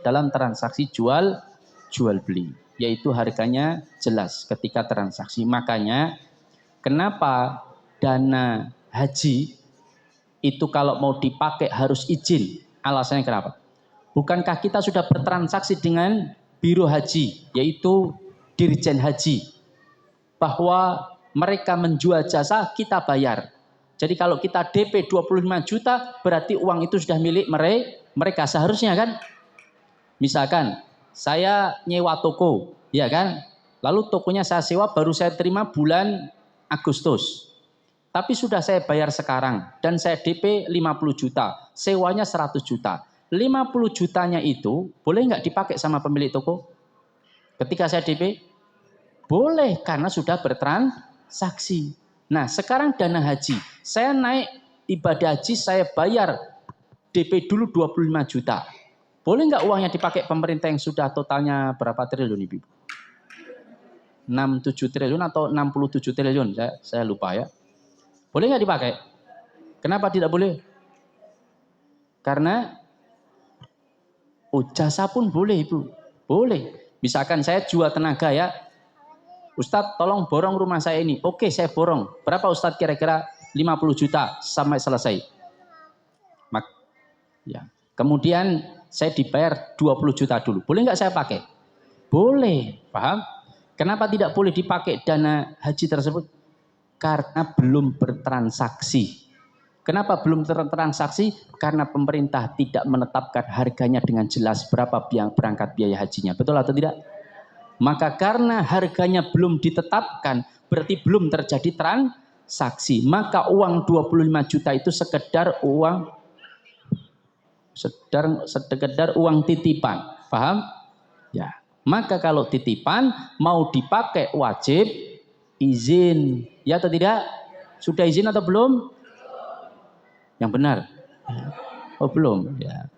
dalam transaksi jual beli, yaitu harganya jelas ketika transaksi. Makanya kenapa dana haji itu kalau mau dipakai harus izin? Alasannya kenapa? Bukankah kita sudah bertransaksi dengan biro haji, yaitu Dirjen Haji, bahwa mereka menjual jasa, kita bayar. Jadi kalau kita DP 25 juta, berarti uang itu sudah milik mereka seharusnya kan? Misalkan saya nyewa toko, ya kan? Lalu tokonya saya sewa baru saya terima bulan Agustus. Tapi sudah saya bayar sekarang dan saya DP 50 juta, sewanya 100 juta. 50 jutanya itu boleh nggak dipakai sama pemilik toko? Ketika saya DP? Boleh, karena sudah bertransaksi. Nah, sekarang dana haji. Saya naik ibadah haji, saya bayar DP dulu 25 juta. Boleh nggak uangnya dipakai pemerintah yang sudah totalnya berapa triliun, Ibu? 67 triliun atau 67 triliun, saya lupa ya. Boleh nggak dipakai? Kenapa tidak boleh? Karena jasa pun boleh, Ibu. Boleh. Misalkan saya jual tenaga ya. Ustadz tolong borong rumah saya ini. Oke, saya borong. Berapa Ustadz kira-kira? 50 juta sampai selesai. Ya. Kemudian saya dibayar 20 juta dulu. Boleh nggak saya pakai? Boleh. Paham? Kenapa tidak boleh dipakai dana haji tersebut? Karena belum bertransaksi. Kenapa belum bertransaksi? Karena pemerintah tidak menetapkan harganya dengan jelas berapa berangkat biaya hajinya. Betul atau tidak? Maka karena harganya belum ditetapkan, berarti belum terjadi transaksi. Maka uang 25 juta itu sekedar uang titipan. Paham? Ya. Maka kalau titipan mau dipakai wajib izin. Ya atau tidak? Sudah izin atau belum? Yang benar. Oh belum. Ya.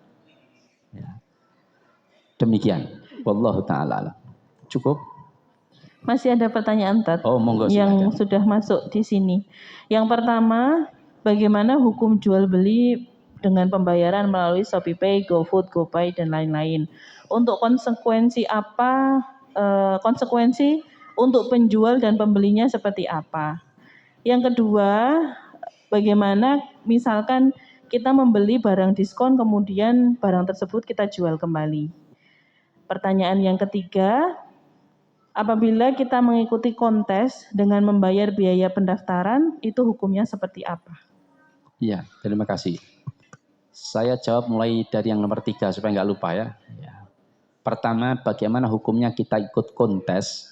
Demikian. Wallahu ta'ala. Cukup? Masih ada pertanyaan monggo, yang sudah masuk di sini. Yang pertama, bagaimana hukum jual beli dengan pembayaran melalui ShopeePay, GoFood, GoPay dan lain-lain? Untuk konsekuensi apa? Konsekuensi untuk penjual dan pembelinya seperti apa? Yang kedua, bagaimana misalkan kita membeli barang diskon kemudian barang tersebut kita jual kembali? Pertanyaan yang ketiga, apabila kita mengikuti kontes dengan membayar biaya pendaftaran, itu hukumnya seperti apa? Iya, terima kasih. Saya jawab mulai dari yang nomor 3 supaya nggak lupa ya. Pertama, bagaimana hukumnya kita ikut kontes,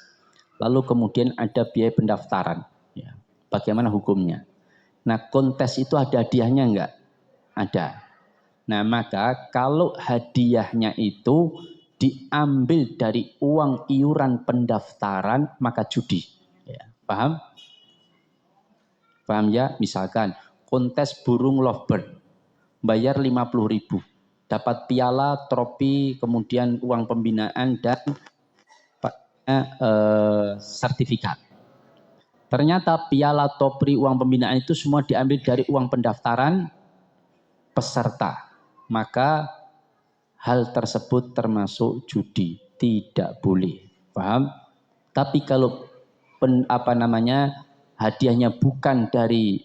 lalu kemudian ada biaya pendaftaran. Ya. Bagaimana hukumnya? Nah, kontes itu ada hadiahnya enggak? Ada. Nah, maka kalau hadiahnya itu diambil dari uang iuran pendaftaran, maka judi. Ya, paham? Paham ya? Misalkan kontes burung lovebird, bayar 50.000, dapat piala, trofi, kemudian uang pembinaan dan sertifikat. Ternyata piala, trofi, uang pembinaan itu semua diambil dari uang pendaftaran peserta. Maka hal tersebut termasuk judi, tidak boleh. Paham? Tapi kalau hadiahnya bukan dari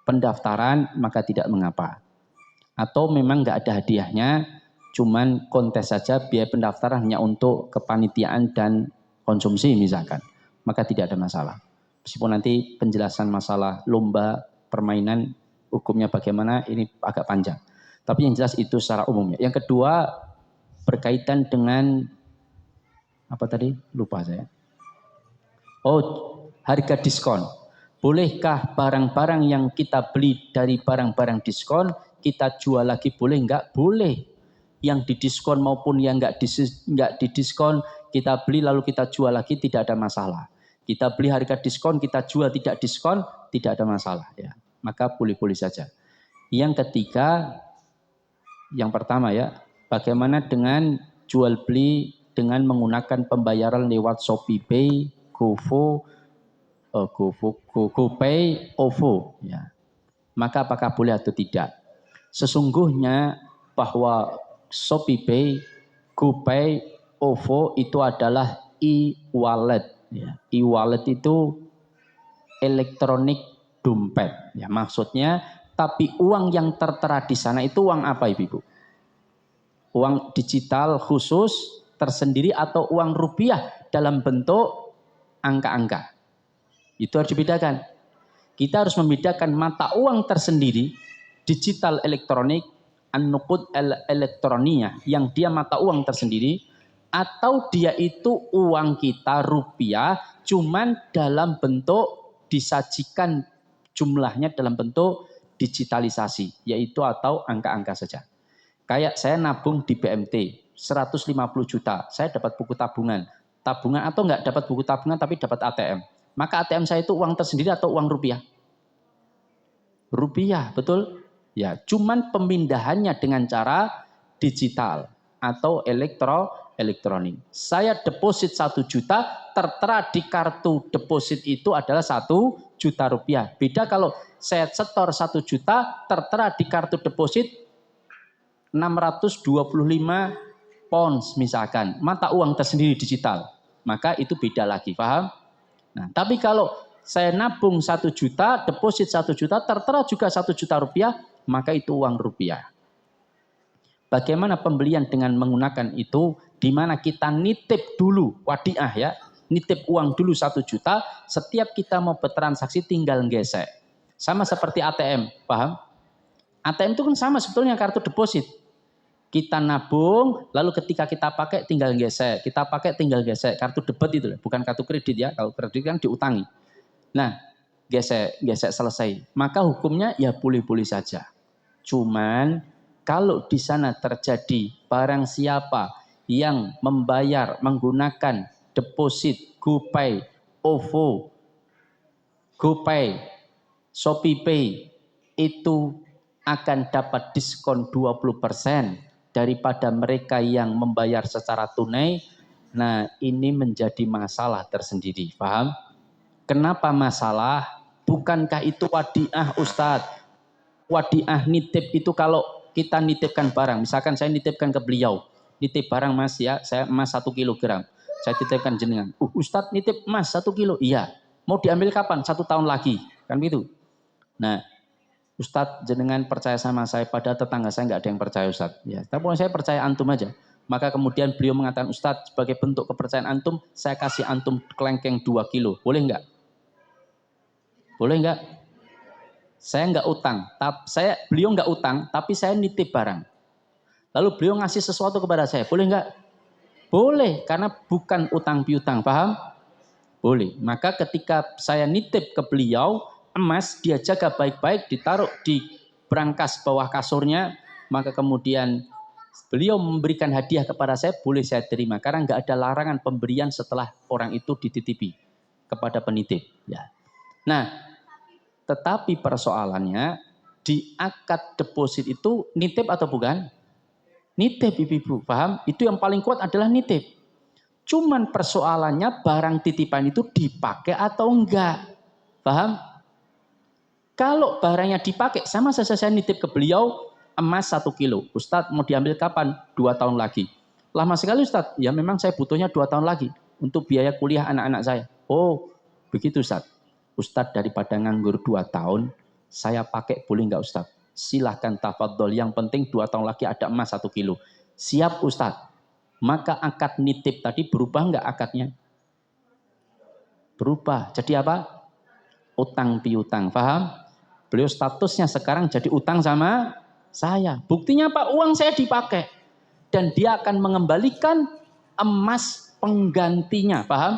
pendaftaran, maka tidak mengapa. Atau memang nggak ada hadiahnya, cuman kontes saja, biaya pendaftaran hanya untuk kepanitiaan dan konsumsi misalkan, maka tidak ada masalah. Meskipun nanti penjelasan masalah lomba permainan hukumnya bagaimana ini agak panjang. Tapi yang jelas itu secara umumnya. Yang kedua berkaitan dengan apa tadi? Lupa saya. Harga diskon. Bolehkah barang-barang yang kita beli dari barang-barang diskon kita jual lagi, boleh enggak? Boleh. Yang didiskon maupun yang enggak didiskon kita beli lalu kita jual lagi, tidak ada masalah. Kita beli harga diskon, kita jual tidak diskon, tidak ada masalah ya. Maka boleh-boleh saja. Yang ketiga, yang pertama ya, bagaimana dengan jual beli dengan menggunakan pembayaran lewat ShopeePay, GoPay, OVO ya. Maka apakah boleh atau tidak? Sesungguhnya bahwa ShopeePay GoPay, OVO itu adalah e-wallet. Ya. E-wallet itu elektronik dompet. Ya, maksudnya, tapi uang yang tertera di sana itu uang apa Ibu? Uang digital khusus tersendiri atau uang rupiah dalam bentuk angka-angka. Itu harus dibedakan. Kita harus membedakan mata uang tersendiri, digital elektronik, an-nuqud elektroniyah, yang dia mata uang tersendiri, atau dia itu uang kita rupiah, cuman dalam bentuk disajikan jumlahnya dalam bentuk digitalisasi, yaitu atau angka-angka saja. Kayak saya nabung di BMT 150 juta, saya dapat buku tabungan. Tabungan atau enggak dapat buku tabungan tapi dapat ATM. Maka ATM saya itu uang tersendiri atau uang rupiah? Rupiah, betul? Ya, cuman pemindahannya dengan cara digital atau elektronik. Saya deposit 1 juta, tertera di kartu deposit itu adalah 1 juta rupiah. Beda kalau saya setor 1 juta, tertera di kartu deposit 625 pounds misalkan, mata uang tersendiri digital, maka itu beda lagi, paham? Nah, tapi kalau saya nabung 1 juta, deposit 1 juta, tertera juga 1 juta rupiah, maka itu uang rupiah. Bagaimana pembelian dengan menggunakan itu, di mana kita nitip dulu, wadiah ya, nitip uang dulu 1 juta, setiap kita mau bertransaksi tinggal gesek. Sama seperti ATM, paham? ATM itu kan sama sebetulnya kartu deposit. Kita nabung, lalu ketika kita pakai tinggal gesek. Kita pakai tinggal gesek. Kartu debit itu, bukan kartu kredit ya. Kalau kredit kan diutangi. Nah, gesek selesai. Maka hukumnya ya boleh-boleh saja. Cuman kalau di sana terjadi barang siapa yang membayar menggunakan deposit GoPay, OVO, GoPay, ShopeePay itu akan dapat diskon 20% daripada mereka yang membayar secara tunai. Nah, ini menjadi masalah tersendiri, paham? Kenapa masalah? Bukankah itu wadiah, Ustadz? Wadiah nitip itu kalau kita nitipkan barang, misalkan saya nitipkan ke beliau, nitip barang Mas ya, saya emas 1 kilogram, saya titipkan jenengan. Ustadz nitip emas 1 kilo, iya. Mau diambil kapan? 1 tahun lagi, kan gitu. Nah, Ustadz jenengan percaya sama saya, pada tetangga saya nggak ada yang percaya Ustadz. Ya, tapi saya percaya antum aja. Maka kemudian beliau mengatakan, Ustadz sebagai bentuk kepercayaan antum, saya kasih antum kelengkeng 2 kilo. Boleh nggak? Boleh nggak? Saya nggak utang. Beliau nggak utang, tapi saya nitip barang. Lalu beliau ngasih sesuatu kepada saya. Boleh nggak? Boleh, karena bukan utang piutang. Paham? Boleh. Maka ketika saya nitip ke beliau, emas dia jaga baik-baik, ditaruh di brankas bawah kasurnya, maka kemudian beliau memberikan hadiah kepada saya, boleh saya terima karena nggak ada larangan pemberian setelah orang itu dititipi kepada penitip. Ya. Nah, tetapi persoalannya di akad deposit itu nitip atau bukan? Nitip, ibu-ibu, paham? Itu yang paling kuat adalah nitip. Cuman persoalannya barang titipan itu dipakai atau enggak, paham? Kalau barangnya dipakai, sama saja saya nitip ke beliau emas 1 kilo. Ustadz mau diambil kapan? 2 tahun lagi. Lama sekali Ustadz. Ya memang saya butuhnya 2 tahun lagi untuk biaya kuliah anak-anak saya. Oh begitu Ustadz. Ustadz daripada nganggur 2 tahun, saya pakai boleh nggak Ustadz? Silahkan tafadhol. Yang penting 2 tahun lagi ada emas 1 kilo. Siap Ustadz. Maka akad nitip tadi berubah nggak akadnya? Berubah. Jadi apa? Utang piutang. Paham? Beliau statusnya sekarang jadi utang sama saya. Buktinya apa? Uang saya dipakai. Dan dia akan mengembalikan emas penggantinya. Paham?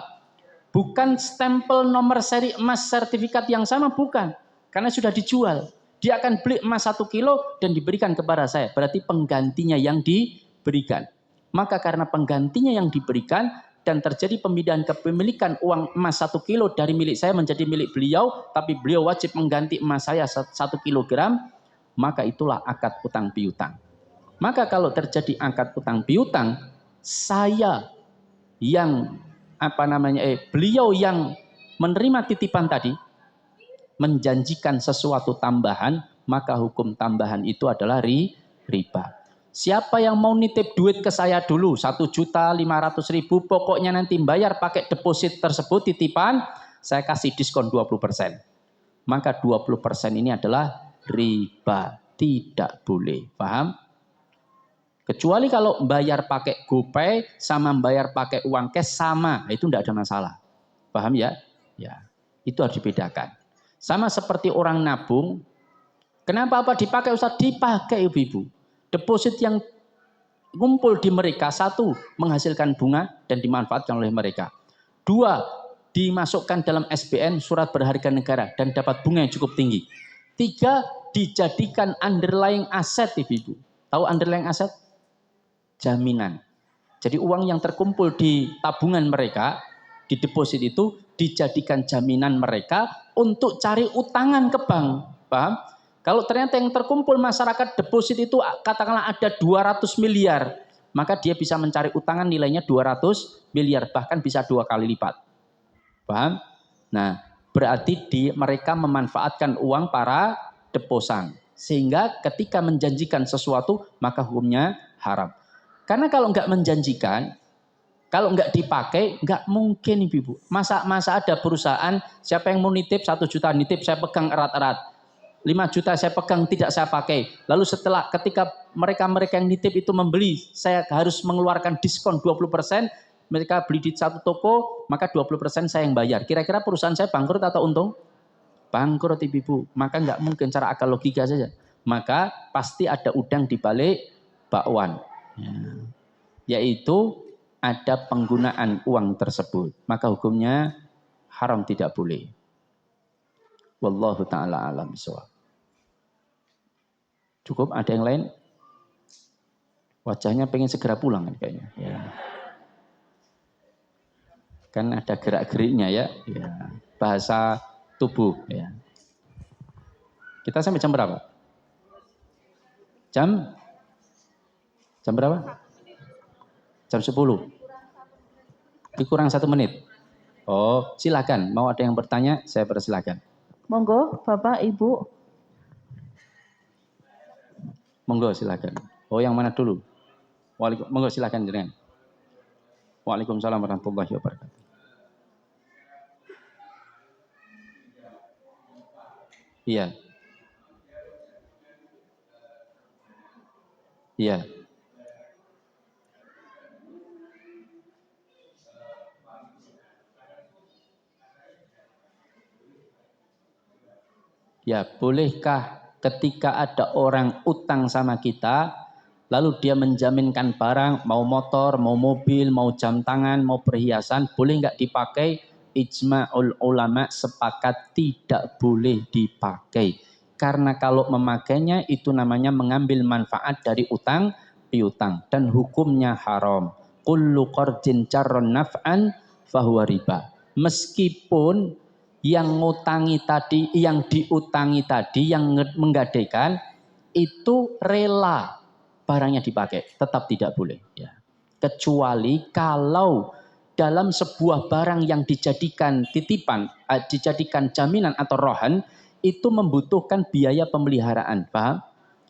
Bukan stempel nomor seri emas sertifikat yang sama. Bukan. Karena sudah dijual. Dia akan beli emas 1 kilo dan diberikan kepada saya. Berarti penggantinya yang diberikan. Maka karena penggantinya yang diberikan, dan terjadi pemindahan kepemilikan uang emas 1 kilo dari milik saya menjadi milik beliau, tapi beliau wajib mengganti emas saya 1 kilogram, maka itulah akad utang piutang. Maka kalau terjadi akad utang piutang, saya yang beliau yang menerima titipan tadi menjanjikan sesuatu tambahan, maka hukum tambahan itu adalah riba. Siapa yang mau nitip duit ke saya dulu 1.500.000, pokoknya nanti bayar pakai deposit tersebut titipan, saya kasih diskon 20%. Maka 20% ini adalah riba, tidak boleh. Paham? Kecuali kalau bayar pakai GoPay sama bayar pakai uang cash sama, itu tidak ada masalah. Paham ya? Ya, itu harus dibedakan. Sama seperti orang nabung. Kenapa apa dipakai Ustaz? Dipakai ibu-ibu. Deposit yang ngumpul di mereka, satu, menghasilkan bunga dan dimanfaatkan oleh mereka. Dua, dimasukkan dalam SBN, surat berharga negara, dan dapat bunga yang cukup tinggi. Tiga, dijadikan underlying aset ibu-ibu. Tahu underlying aset? Jaminan. Jadi uang yang terkumpul di tabungan mereka, di deposit itu, dijadikan jaminan mereka untuk cari utangan ke bank. Paham? Kalau ternyata yang terkumpul masyarakat deposit itu katakanlah ada 200 miliar, maka dia bisa mencari utangan nilainya 200 miliar, bahkan bisa 2 kali lipat. Paham? Nah, berarti mereka memanfaatkan uang para deposan. Sehingga ketika menjanjikan sesuatu, maka hukumnya haram. Karena kalau nggak menjanjikan, kalau nggak dipakai, nggak mungkin ibu-ibu. Masa ada perusahaan, siapa yang mau nitip 1 juta nitip, saya pegang erat-erat. 5 juta saya pegang, tidak saya pakai. Lalu ketika mereka yang nitip itu membeli, saya harus mengeluarkan diskon 20%, mereka beli di satu toko, maka 20% saya yang bayar. Kira-kira perusahaan saya bangkrut atau untung? Bangkrut ibu-ibu. Maka nggak mungkin, cara akal logika saja. Maka pasti ada udang di balik bakwan. Yaitu ada penggunaan uang tersebut. Maka hukumnya haram, tidak boleh. Wallahu ta'ala alam bisawab. Cukup, ada yang lain? Wajahnya pengen segera pulang kan kayaknya. Ya. Kan ada gerak-geriknya ya. Ya. Bahasa tubuh ya. Kita sampai jam berapa? Jam berapa? Jam 10. Kurang 1 menit. Oh, silakan. Mau ada yang bertanya, saya persilakan. Monggo, Bapak, Ibu. Monggo silakan. Oh, yang mana dulu? Monggo silakan jenengan. Waalaikumsalam warahmatullahi wabarakatuh. Iya. Iya. Ya, bolehkah ketika ada orang utang sama kita, lalu dia menjaminkan barang, mau motor, mau mobil, mau jam tangan, mau perhiasan, boleh nggak dipakai? Ijma'ul ulama sepakat tidak boleh dipakai. Karena kalau memakainya itu namanya mengambil manfaat dari utang piutang dan hukumnya haram. Kullu qardin jarron naf'an fahuwa riba. Meskipun yang ngutangi tadi, yang diutangi tadi, yang menggadaikan itu rela barangnya dipakai, tetap tidak boleh. Ya. Kecuali kalau dalam sebuah barang yang dijadikan titipan, dijadikan jaminan atau rohan, itu membutuhkan biaya pemeliharaan, paham?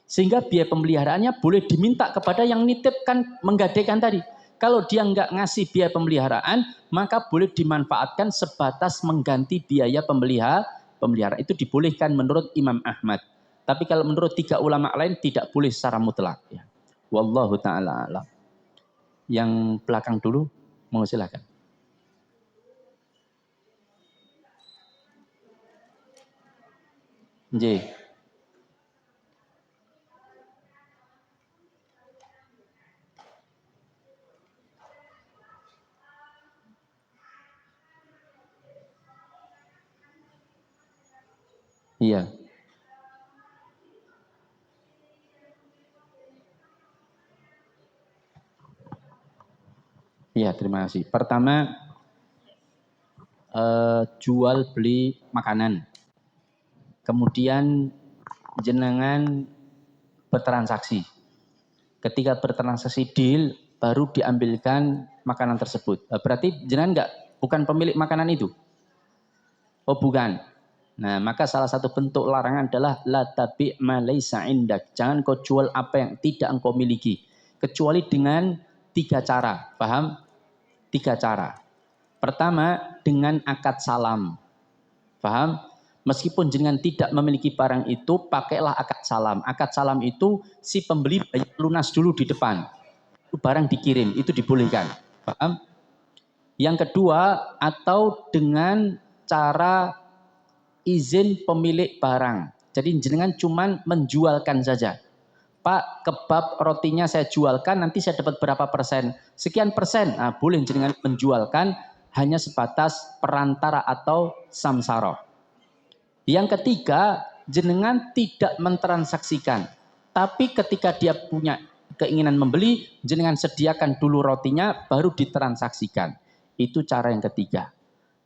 Sehingga biaya pemeliharaannya boleh diminta kepada yang nitipkan, menggadaikan tadi. Kalau dia nggak ngasih biaya pemeliharaan, maka boleh dimanfaatkan sebatas mengganti biaya pemeliharaan. Itu dibolehkan menurut Imam Ahmad. Tapi kalau menurut 3 ulama lain tidak boleh secara mutlak. Ya. Wallahu ta'ala alam. Yang belakang dulu, mau silakan. Nggih. Iya. Iya, terima kasih. Pertama, jual beli makanan. Kemudian jenengan bertransaksi. Ketika bertransaksi deal, baru diambilkan makanan tersebut. Berarti jenengan bukan pemilik makanan itu? Oh bukan. Nah, maka salah satu bentuk larangan adalah la tabi' ma laisa indak. Jangan kau jual apa yang tidak engkau miliki. Kecuali dengan 3 cara. Paham? 3 cara. Pertama, dengan akad salam. Paham? Meskipun jenengan tidak memiliki barang itu, pakailah akad salam. Akad salam itu si pembeli bayar lunas dulu di depan. Itu barang dikirim, itu dibolehkan. Paham? Yang kedua, atau dengan cara izin pemilik barang. Jadi jenengan cuman menjualkan saja. Pak, kebab rotinya saya jualkan, nanti saya dapat berapa persen? Sekian persen. Nah, boleh jenengan menjualkan hanya sebatas perantara atau samsara. Yang ketiga, jenengan tidak mentransaksikan. Tapi ketika dia punya keinginan membeli, jenengan sediakan dulu rotinya, baru ditransaksikan. Itu cara yang ketiga.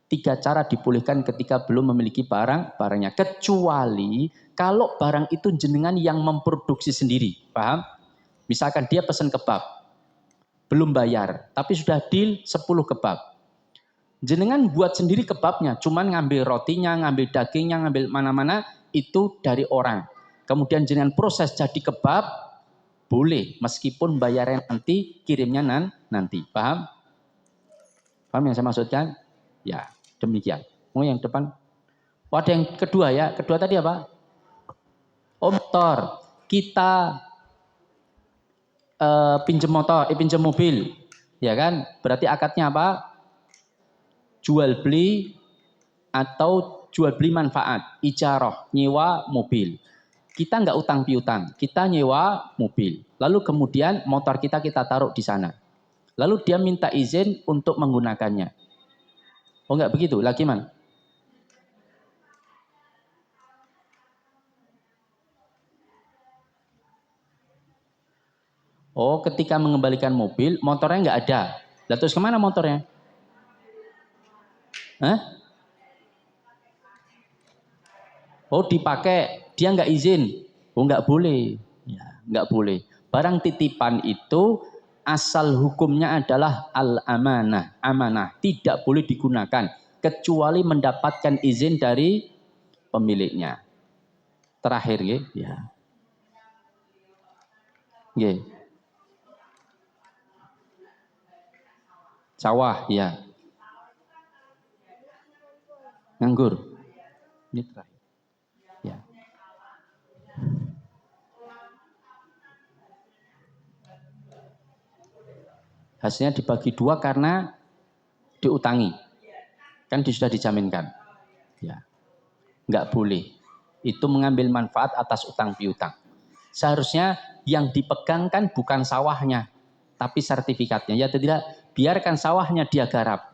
3 cara dibolehkan ketika belum memiliki barangnya. Kecuali kalau barang itu jenengan yang memproduksi sendiri. Paham? Misalkan dia pesan kebab. Belum bayar. Tapi sudah deal 10 kebab. Jenengan buat sendiri kebabnya. Cuman ngambil rotinya, ngambil dagingnya, ngambil mana-mana. Itu dari orang. Kemudian jenengan proses jadi kebab. Boleh. Meskipun bayarnya nanti, kirimnya nanti. Paham? Paham yang saya maksudkan? Ya, demikian. Oh, yang depan. Oh, ada yang kedua ya. Kedua tadi apa? Motor. Kita pinjam motor, pinjam mobil. Ya kan? Berarti akadnya apa? Jual beli atau jual beli manfaat. Ijarah, nyewa mobil. Kita nggak utang piutang. Kita nyewa mobil. Lalu kemudian motor kita taruh di sana. Lalu dia minta izin untuk menggunakannya. Oh, enggak begitu, lagi man. Oh, ketika mengembalikan mobil, motornya enggak ada. Lalu terus kemana motornya? Hah? Oh, dipakai, dia enggak izin. Oh, enggak boleh. Ya, enggak boleh. Barang titipan itu asal hukumnya adalah al-amanah, amanah, tidak boleh digunakan kecuali mendapatkan izin dari pemiliknya. Terakhir ya. Nggih. Sawah ya. Nganggur. Ini terakhir. Ya. Hasilnya dibagi 2 karena diutangi. Kan sudah dijaminkan. Ya. Enggak boleh. Itu mengambil manfaat atas utang piutang. Seharusnya yang dipegangkan bukan sawahnya, tapi sertifikatnya. Ya tidak, biarkan sawahnya dia garap.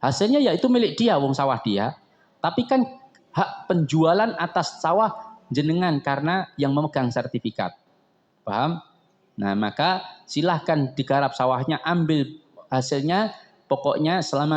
Hasilnya ya itu milik dia, wong sawah dia. Tapi kan hak penjualan atas sawah jenengan karena yang memegang sertifikat. Paham? Nah, maka silahkan digarap sawahnya, ambil hasilnya, pokoknya selama